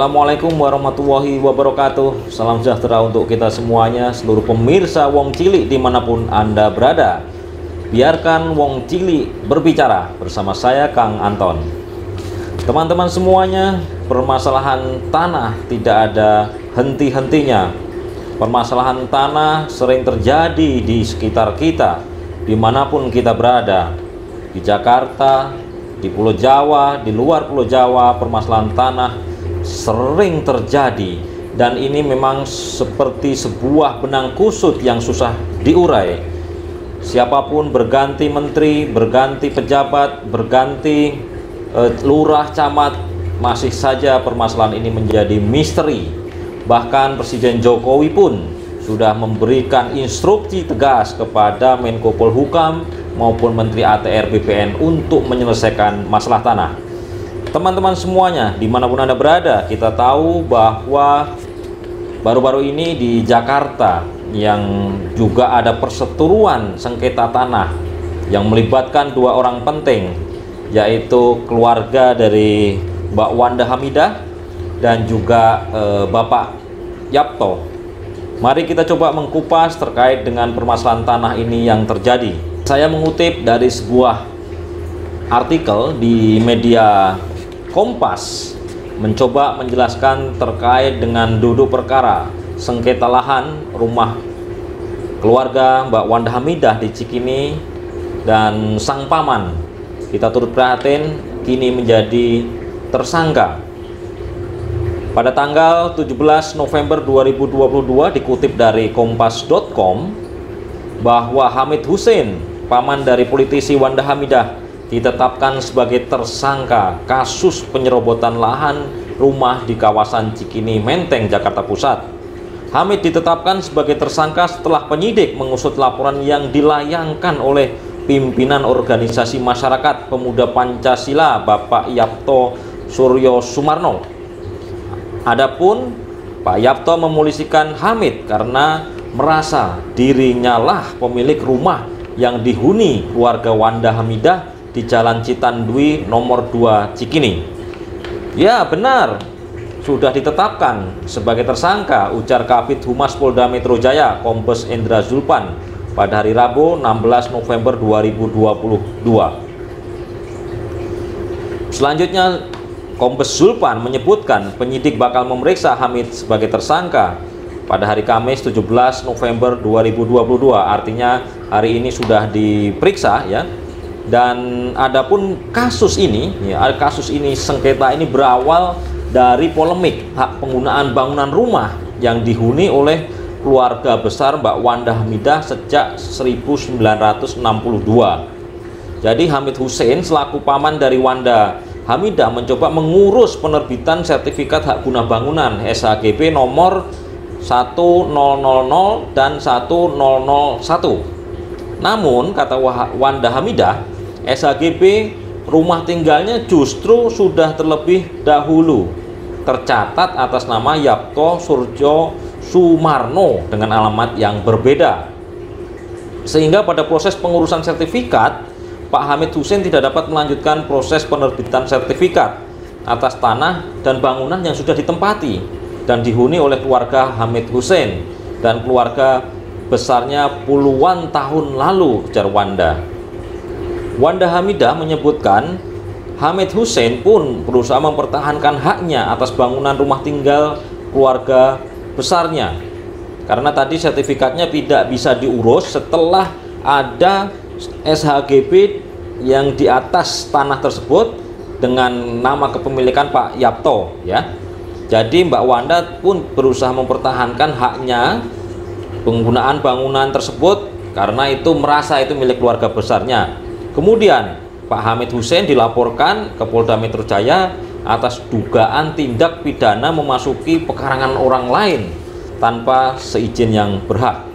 Assalamualaikum warahmatullahi wabarakatuh. Salam sejahtera untuk kita semuanya, seluruh pemirsa Wong Cilik dimanapun Anda berada. Biarkan Wong Cilik berbicara bersama saya, Kang Anton. Teman-teman semuanya, permasalahan tanah tidak ada henti-hentinya. Permasalahan tanah sering terjadi di sekitar kita, dimanapun kita berada. Di Jakarta, di Pulau Jawa, di luar Pulau Jawa, permasalahan tanah sering terjadi, dan ini memang seperti sebuah benang kusut yang susah diurai. Siapapun berganti menteri, berganti pejabat, berganti lurah, camat, masih saja permasalahan ini menjadi misteri. Bahkan Presiden Jokowi pun sudah memberikan instruksi tegas kepada Menko Polhukam maupun Menteri ATR BPN untuk menyelesaikan masalah tanah. Teman-teman semuanya, dimanapun Anda berada, kita tahu bahwa baru-baru ini di Jakarta yang juga ada perseteruan sengketa tanah yang melibatkan dua orang penting, yaitu keluarga dari Mbak Wanda Hamidah dan juga Bapak Yapto. Mari kita coba mengkupas terkait dengan permasalahan tanah ini yang terjadi. Saya mengutip dari sebuah artikel di media Kompas, mencoba menjelaskan terkait dengan duduk perkara sengketa lahan rumah keluarga Mbak Wanda Hamidah di Cikini dan sang paman. Kita turut prihatin kini menjadi tersangka. Pada tanggal 17 November 2022 dikutip dari kompas.com bahwa Hamid Hussein, paman dari politisi Wanda Hamidah, ditetapkan sebagai tersangka kasus penyerobotan lahan rumah di kawasan Cikini Menteng, Jakarta Pusat. Hamid ditetapkan sebagai tersangka setelah penyidik mengusut laporan yang dilayangkan oleh pimpinan organisasi masyarakat pemuda Pancasila Bapak Yapto Suryo Sumarno. Adapun Pak Yapto memolisikan Hamid karena merasa dirinya lah pemilik rumah yang dihuni keluarga Wanda Hamidah di Jalan Citandui nomor 2 Cikini. Ya benar, sudah ditetapkan sebagai tersangka, ujar Kabid Humas Polda Metro Jaya Kombes Endra Zulpan pada hari Rabu 16 November 2022. Selanjutnya Kombes Zulpan menyebutkan penyidik bakal memeriksa Hamid sebagai tersangka pada hari Kamis 17 November 2022, artinya hari ini sudah diperiksa ya. Dan adapun kasus ini sengketa ini berawal dari polemik hak penggunaan bangunan rumah yang dihuni oleh keluarga besar Mbak Wanda Hamidah sejak 1962. Jadi Hamid Hussein selaku paman dari Wanda Hamidah mencoba mengurus penerbitan sertifikat hak guna bangunan SHGB nomor 1000 dan 1001. Namun kata Wanda Hamidah, SHGB rumah tinggalnya justru sudah terlebih dahulu tercatat atas nama Yapto Suryo Sumarno dengan alamat yang berbeda, sehingga pada proses pengurusan sertifikat Pak Hamid Hussein tidak dapat melanjutkan proses penerbitan sertifikat atas tanah dan bangunan yang sudah ditempati dan dihuni oleh keluarga Hamid Hussein dan keluarga besarnya puluhan tahun lalu, ujar Wanda. Wanda Hamidah menyebutkan Hamid Hussein pun berusaha mempertahankan haknya atas bangunan rumah tinggal keluarga besarnya, karena tadi sertifikatnya tidak bisa diurus setelah ada SHGB yang di atas tanah tersebut dengan nama kepemilikan Pak Yapto ya. Jadi Mbak Wanda pun berusaha mempertahankan haknya penggunaan bangunan tersebut karena itu merasa itu milik keluarga besarnya. Kemudian Pak Hamid Hussein dilaporkan ke Polda Metro Jaya atas dugaan tindak pidana memasuki pekarangan orang lain tanpa seizin yang berhak.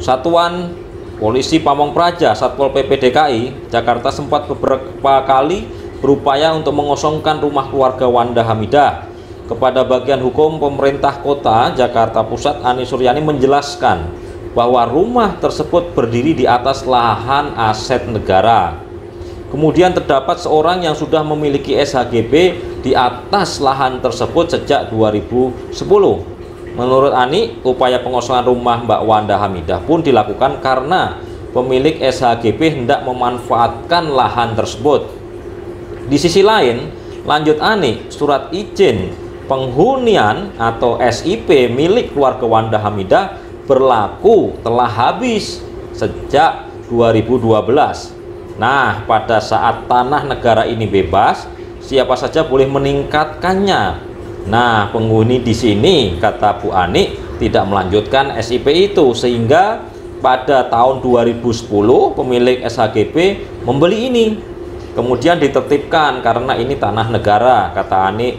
Satuan Polisi Pamong Praja Satpol PP DKI Jakarta sempat beberapa kali berupaya untuk mengosongkan rumah keluarga Wanda Hamidah. Kepada bagian hukum pemerintah kota Jakarta Pusat, Ani Suryani menjelaskan bahwa rumah tersebut berdiri di atas lahan aset negara. Kemudian terdapat seorang yang sudah memiliki SHGB di atas lahan tersebut sejak 2010. Menurut Ani, upaya pengosongan rumah Mbak Wanda Hamidah pun dilakukan karena pemilik SHGP hendak memanfaatkan lahan tersebut. Di sisi lain, lanjut Ani, surat izin penghunian atau SIP milik keluarga Wanda Hamidah berlaku telah habis sejak 2012. Nah, pada saat tanah negara ini bebas, siapa saja boleh meningkatkannya. Nah, penghuni di sini, kata Bu Ani, tidak melanjutkan SIP itu, sehingga pada tahun 2010 pemilik SHGP membeli ini, kemudian ditertibkan karena ini tanah negara, kata Ani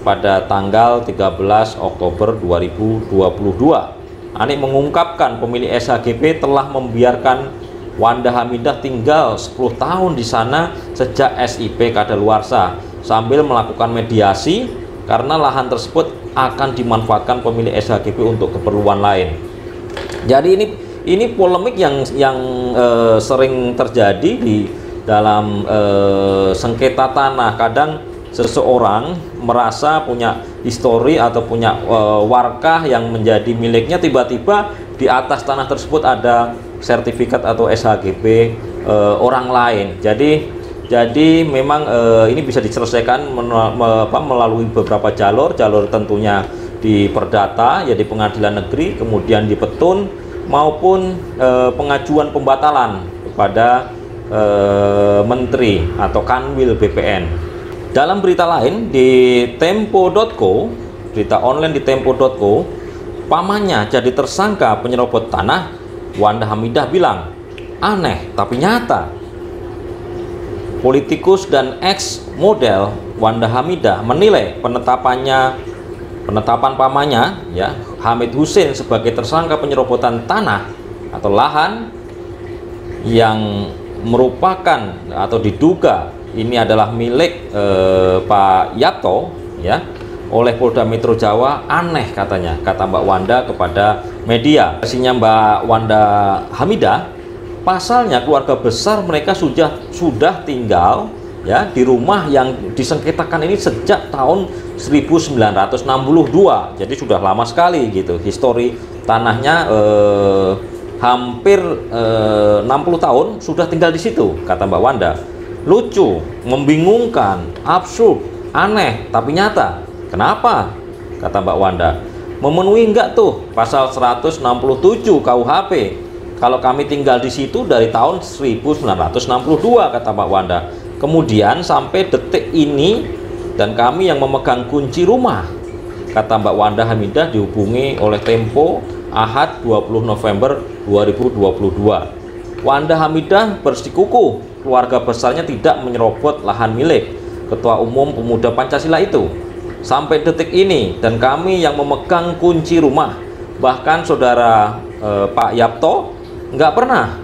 pada tanggal 13 Oktober 2022. Ani mengungkapkan pemilik SHGP telah membiarkan Wanda Hamidah tinggal 10 tahun di sana sejak SIP kadaluarsa, sambil melakukan mediasi karena lahan tersebut akan dimanfaatkan pemilik SHGP untuk keperluan lain. Jadi ini polemik yang sering terjadi di dalam sengketa tanah. Kadang seseorang merasa punya histori atau punya warkah yang menjadi miliknya, tiba-tiba di atas tanah tersebut ada sertifikat atau SHGP orang lain. Jadi memang ini bisa diselesaikan melalui beberapa jalur tentunya di perdata, ya di pengadilan negeri, kemudian di petun, maupun pengajuan pembatalan kepada menteri atau kanwil BPN. Dalam berita lain di tempo.co, berita online di tempo.co, pamannya jadi tersangka penyerobot tanah. Wanda Hamidah bilang, aneh tapi nyata. Politikus dan ex model Wanda Hamidah menilai penetapan pamannya, ya, Hamid Hussein sebagai tersangka penyerobotan tanah atau lahan yang merupakan atau diduga ini adalah milik Pak Yapto, ya, oleh Polda Metro Jawa, aneh katanya, kata Mbak Wanda kepada media. Versinya Mbak Wanda Hamidah, pasalnya keluarga besar mereka sudah tinggal, ya, di rumah yang disengketakan ini sejak tahun 1962. Jadi sudah lama sekali gitu. Histori tanahnya hampir 60 tahun sudah tinggal di situ, kata Mbak Wanda. Lucu, membingungkan, absurd, aneh tapi nyata. Kenapa? Kata Mbak Wanda. Memenuhi enggak tuh pasal 167 KUHP? Kalau kami tinggal di situ dari tahun 1962, kata Mbak Wanda. Kemudian sampai detik ini dan kami yang memegang kunci rumah, kata Mbak Wanda Hamidah dihubungi oleh Tempo Ahad 20 November 2022. Wanda Hamidah bersikukuh keluarga besarnya tidak menyerobot lahan milik Ketua Umum Pemuda Pancasila itu sampai detik ini, dan kami yang memegang kunci rumah. Bahkan saudara Pak Yapto nggak pernah,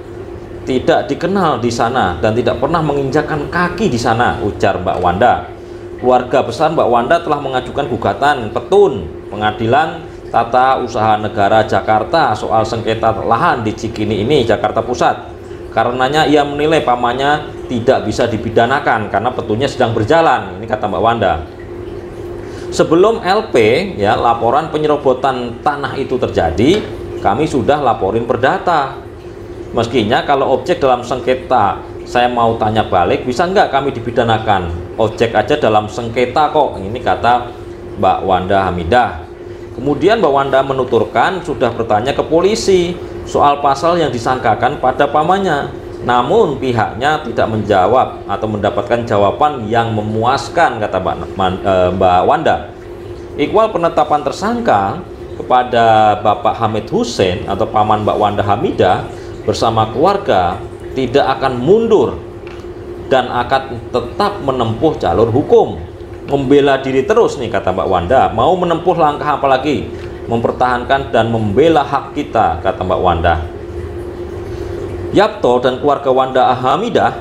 tidak dikenal di sana dan tidak pernah menginjakkan kaki di sana, ujar Mbak Wanda. Keluarga besar Mbak Wanda telah mengajukan gugatan petun Pengadilan Tata Usaha Negara Jakarta soal sengketa lahan di Cikini ini, Jakarta Pusat. Karenanya ia menilai pamannya tidak bisa dipidanakan karena petunnya sedang berjalan, ini kata Mbak Wanda. Sebelum LP, ya, laporan penyerobotan tanah itu terjadi, kami sudah laporin perdata. Meskinya kalau objek dalam sengketa, saya mau tanya balik, bisa nggak kami dipidanakan? Objek aja dalam sengketa kok, ini kata Mbak Wanda Hamidah. Kemudian Mbak Wanda menuturkan sudah bertanya ke polisi soal pasal yang disangkakan pada pamannya. Namun pihaknya tidak menjawab atau mendapatkan jawaban yang memuaskan, kata Mbak Wanda. Iqbal penetapan tersangka kepada Bapak Hamid Hussein atau paman Mbak Wanda Hamidah bersama keluarga tidak akan mundur dan akan tetap menempuh jalur hukum, membela diri terus nih, kata Mbak Wanda. Mau menempuh langkah apa lagi? Mempertahankan dan membela hak kita, kata Mbak Wanda. Yapto dan keluarga Wanda Hamidah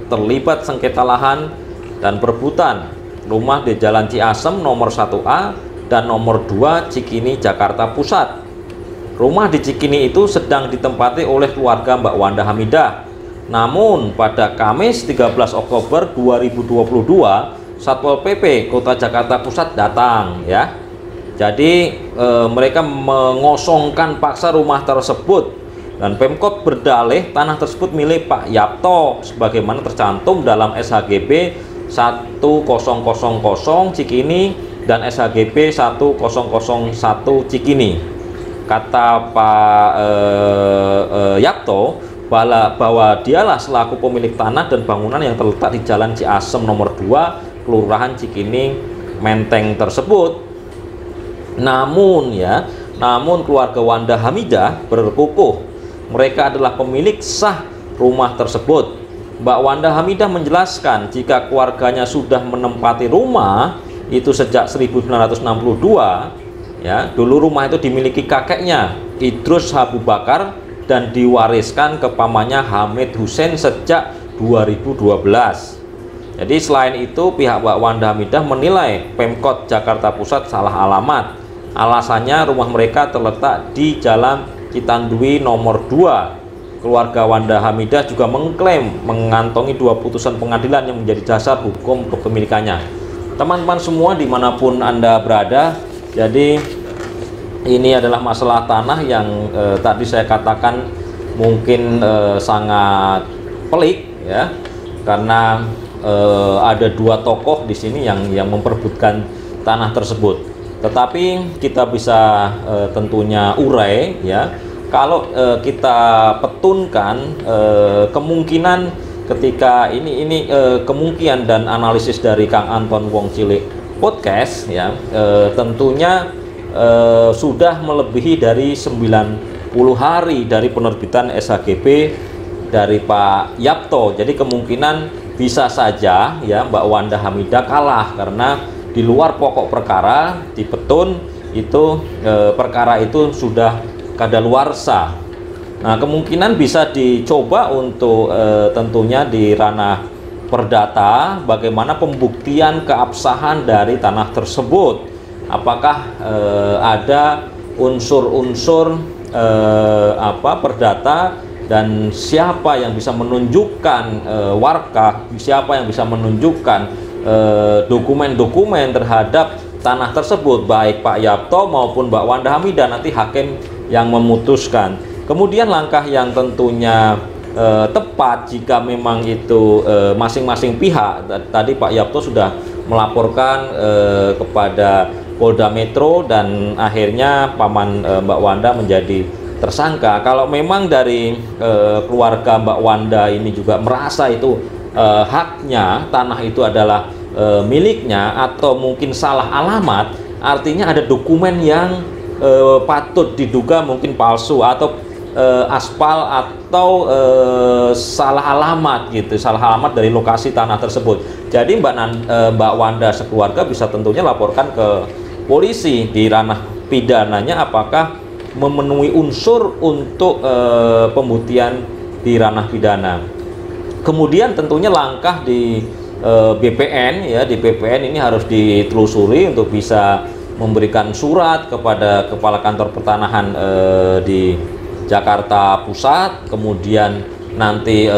terlibat sengketa lahan dan perebutan rumah di Jalan Ciasem nomor 1A dan nomor 2 Cikini, Jakarta Pusat. Rumah di Cikini itu sedang ditempati oleh keluarga Mbak Wanda Hamidah. Namun pada Kamis 13 Oktober 2022, Satpol PP Kota Jakarta Pusat datang ya. Jadi mereka mengosongkan paksa rumah tersebut dan Pemkot berdalih tanah tersebut milik Pak Yapto sebagaimana tercantum dalam SHGB 1000 Cikini dan SHGB 1001 Cikini. Kata Pak Yapto bahwa dialah selaku pemilik tanah dan bangunan yang terletak di Jalan Ciasem nomor 2 Kelurahan Cikini Menteng tersebut. Namun keluarga Wanda Hamidah berkukuh mereka adalah pemilik sah rumah tersebut. Mbak Wanda Hamidah menjelaskan jika keluarganya sudah menempati rumah itu sejak 1962 ya. Dulu rumah itu dimiliki kakeknya Idrus Abu Bakar dan diwariskan ke pamannya Hamid Hussein sejak 2012. Jadi selain itu pihak Mbak Wanda Hamidah menilai Pemkot Jakarta Pusat salah alamat. Alasannya rumah mereka terletak di Jalan Citandui nomor 2. Keluarga Wanda Hamidah juga mengklaim mengantongi 2 putusan pengadilan yang menjadi dasar hukum kepemilikannya. Teman-teman semua dimanapun Anda berada, jadi ini adalah masalah tanah yang tadi saya katakan mungkin sangat pelik ya, karena ada 2 tokoh di sini yang memperebutkan tanah tersebut. Tetapi kita bisa tentunya urai ya, kalau kita petunkan kemungkinan ketika ini kemungkinan dan analisis dari Kang Anton Wong Cilik podcast ya, tentunya sudah melebihi dari 90 hari dari penerbitan SHGB dari Pak Yapto. Jadi kemungkinan bisa saja ya Mbak Wanda Hamidah kalah karena di luar pokok perkara di petun itu perkara itu sudah kadaluarsa. Nah, kemungkinan bisa dicoba untuk tentunya di ranah perdata bagaimana pembuktian keabsahan dari tanah tersebut. Apakah ada unsur-unsur perdata dan siapa yang bisa menunjukkan warkah, siapa yang bisa menunjukkan dokumen-dokumen terhadap tanah tersebut, baik Pak Yapto maupun Mbak Wanda Hamidah, nanti hakim yang memutuskan. Kemudian langkah yang tentunya tepat jika memang itu masing-masing pihak, tadi Pak Yapto sudah melaporkan kepada Polda Metro dan akhirnya paman Mbak Wanda menjadi tersangka. Kalau memang dari keluarga Mbak Wanda ini juga merasa itu haknya, tanah itu adalah miliknya atau mungkin salah alamat, artinya ada dokumen yang patut diduga mungkin palsu atau aspal atau salah alamat gitu, salah alamat dari lokasi tanah tersebut. Jadi Mbak Wanda sekeluarga bisa tentunya laporkan ke polisi di ranah pidananya apakah memenuhi unsur untuk pembuktian di ranah pidana. Kemudian tentunya langkah di BPN ya, di BPN ini harus ditelusuri untuk bisa memberikan surat kepada Kepala Kantor Pertanahan di Jakarta Pusat, kemudian nanti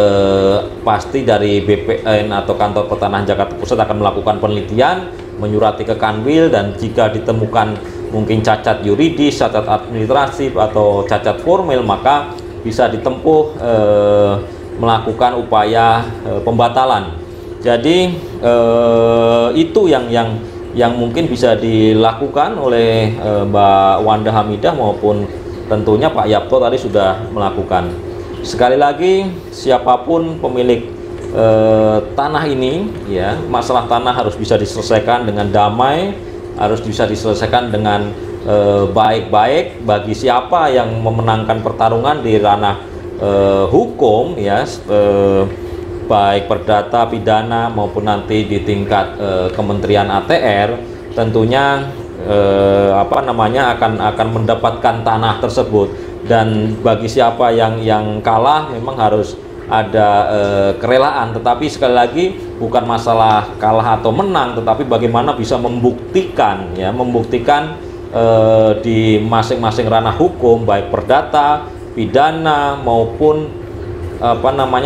pasti dari BPN atau Kantor Pertanahan Jakarta Pusat akan melakukan penelitian, menyurati ke Kanwil, dan jika ditemukan mungkin cacat yuridis, cacat administratif atau cacat formil, maka bisa ditempuh melakukan upaya pembatalan. Jadi itu yang mungkin bisa dilakukan oleh Mbak Wanda Hamidah maupun tentunya Pak Yapto tadi sudah melakukan. Sekali lagi, siapapun pemilik tanah ini ya, masalah tanah harus bisa diselesaikan dengan damai, harus bisa diselesaikan dengan baik-baik bagi siapa yang memenangkan pertarungan di ranah hukum ya, baik perdata, pidana maupun nanti di tingkat Kementerian ATR, tentunya akan mendapatkan tanah tersebut. Dan bagi siapa yang kalah memang harus ada kerelaan, tetapi sekali lagi bukan masalah kalah atau menang, tetapi bagaimana bisa membuktikan ya, di masing-masing ranah hukum, baik perdata, pidana maupun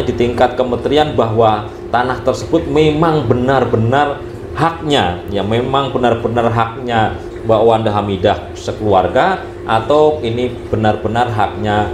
di tingkat kementerian, bahwa tanah tersebut memang benar-benar haknya, ya memang benar-benar haknya Mbak Wanda Hamidah sekeluarga, atau ini benar-benar haknya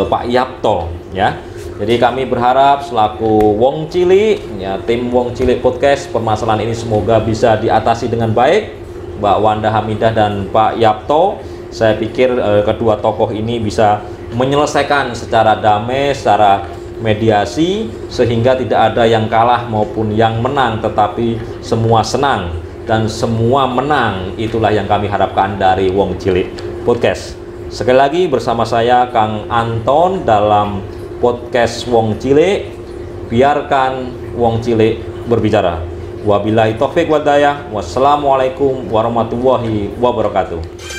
Pak Yapto, ya. Jadi kami berharap selaku Wong Cilik, ya, tim Wong Cilik Podcast, permasalahan ini semoga bisa diatasi dengan baik. Mbak Wanda Hamidah dan Pak Yapto, saya pikir kedua tokoh ini bisa menyelesaikan secara damai, secara mediasi, sehingga tidak ada yang kalah maupun yang menang, tetapi semua senang dan semua menang. Itulah yang kami harapkan dari Wong Cilik Podcast. Sekali lagi bersama saya Kang Anton dalam podcast Wong Cilik, biarkan Wong Cilik berbicara. Wabillahi taufik wal hidayah. Wassalamualaikum warahmatullahi wabarakatuh.